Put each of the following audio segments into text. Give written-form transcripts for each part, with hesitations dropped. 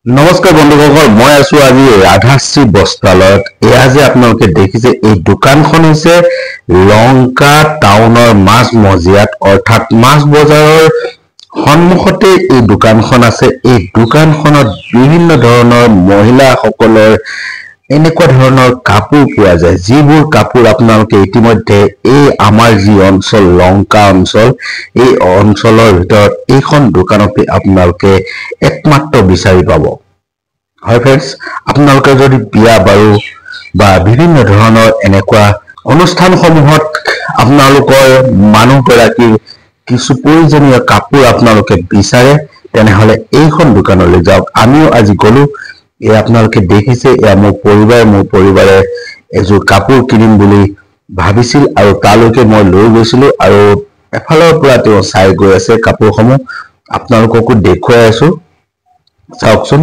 নমস্কাৰ বন্ধুসকল, মই আছো আজি ৰাধাশ্ৰী বস্ত্ৰালয়ত। এয়া যে আপোনালোকে দেখিছে, এই দোকানখন হৈছে লংকা টাউনৰ মাছ মজিয়াত, অৰ্থাৎ মাছ বজাৰৰ সন্মুখতে এই দোকানখন আছে। এই দোকানখনত বিভিন্ন ধৰণৰ মহিলাসকলৰ এনেকুৱা ধৰণৰ কাপোৰ পোৱা যায়, যিবোৰ কাপোৰ আপোনালোকে ইতিমধ্যে এই আমাৰ যি অঞ্চল লংকা অঞ্চল, এই অঞ্চলৰ ভিতৰত এইখন দোকানতে আপোনালোকে একমাত্ৰ বিচাৰি পাব। হয় ফ্ৰেন্ডছ, আপোনালোকে যদি বিয়া বাৰু বা বিভিন্ন ধৰণৰ এনেকুৱা অনুষ্ঠানসমূহত আপোনালোকৰ মানুহগৰাকীৰ কিছু প্ৰয়োজনীয় কাপোৰ আপোনালোকে বিচাৰে, তেনেহলে এইখন দোকানলৈ যাওক। আমিও আজি গলো। এই আপোনালোকে দেখিছে, এয়া মোৰ পৰিবাৰে এযোৰ কাপোৰ কিনিম বুলি ভাবিছিল আৰু তালৈকে মই লৈ গৈছিলো, আৰু এফালৰ পৰা তেওঁ চাই গৈ আছে কাপোৰসমূহ। আপোনালোককো দেখুৱাই আছো, চাওকচোন।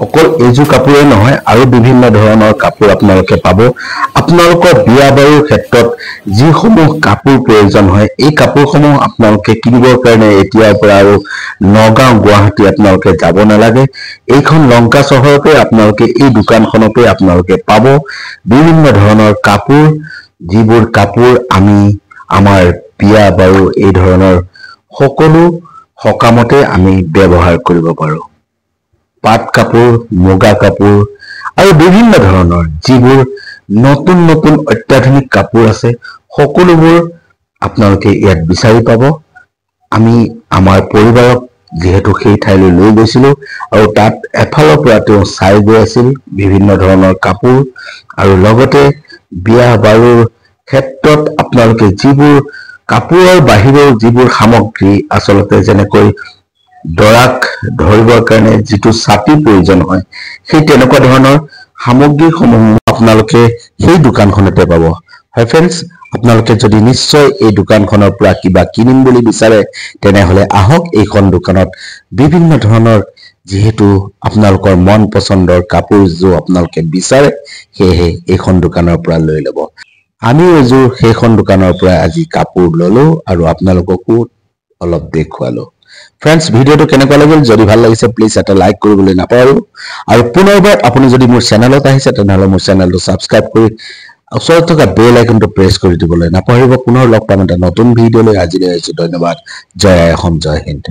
অকল এইযোৰ কাপোৰে নহয়, আৰু বিভিন্ন ধৰণৰ কাপোৰ আপোনালোকে পাব। আপোনালোকৰ বিয়া বাৰুৰ ক্ষেত্ৰত যিসমূহ কাপোৰ প্ৰয়োজন হয়, এই কাপোৰসমূহ আপোনালোকে কিনিবৰ কাৰণে এতিয়াৰ পৰা আৰু নগাঁও গুৱাহাটী আপোনালোকে যাব নালাগে। এইখন লংকা চহৰতে আপোনালোকে এই দোকানখনতে আপোনালোকে পাব বিভিন্ন ধৰণৰ কাপোৰ, যিবোৰ কাপোৰ আমি আমাৰ বিয়া বাৰু এই ধৰণৰ সকলো সকামতে আমি ব্যৱহাৰ কৰিব পাৰো। পাট কাপোৰ, মুগা কাপোৰ আৰু বিভিন্ন ধৰণৰ যিবোৰ নতুন নতুন অত্যাধুনিক কাপোৰ আছে, সকলোবোৰ আপোনালোকে ইয়াত বিচাৰি পাব। আমি আমাৰ পৰিবাৰক যিহেতু সেই ঠাইলৈ লৈ গৈছিলো, আৰু তাত এফালৰ পৰা তেওঁ চাই গৈ আছিল বিভিন্ন ধৰণৰ কাপোৰ, আৰু লগতে বিয়া বাৰুৰ ক্ষেত্ৰত আপোনালোকে যিবোৰ কাপোৰৰ বাহিৰেও যিবোৰ সামগ্ৰী, আচলতে যেনেকৈ দৰাক ধৰিবৰ কাৰণে যিটো ছাতি প্ৰয়োজন হয়, সেই তেনেকুৱা ধৰণৰ সামগ্ৰীসমূহ আপোনালোকে সেই দোকানখনতে পাব। হয় ফ্ৰেন্ডছ, আপোনালোকে যদি নিশ্চয় এই দোকানখনৰ পৰা কিবা কিনিম বুলি বিচাৰে, তেনেহলে আহক এইখন দোকানত। বিভিন্ন ধৰণৰ যিহেতু আপোনালোকৰ মন পচন্দৰ কাপোৰযোৰ আপোনালোকে বিচাৰে, সেয়েহে এইখন দোকানৰ পৰা লৈ ল'ব। আমি এযোৰ সেইখন দোকানৰ পৰা আজি কাপোৰ ললো আৰু আপোনালোককো অলপ দেখুৱালো। ফ্ৰেন্ডছ, ভিডিঅ'টো কেনেকুৱা লাগিল? যদি ভাল লাগিছে প্লিজ এটা লাইক কৰিবলৈ নাপাহৰিব, আৰু পুনৰবাৰ আপুনি যদি মোৰ চেনেলত আহিছে তেনেহলে মোৰ চেনেলটো ছাবস্ক্ৰাইব কৰি ওচৰত থকা বেল আইকনটো প্ৰেছ কৰি দিবলৈ নাপাহৰিব। পুনৰ লগ পাম এটা নতুন ভিডিঅ'লৈ। আজিলৈ আহিছো, ধন্যবাদ। জয় আই অসম, জয় হিন্দ।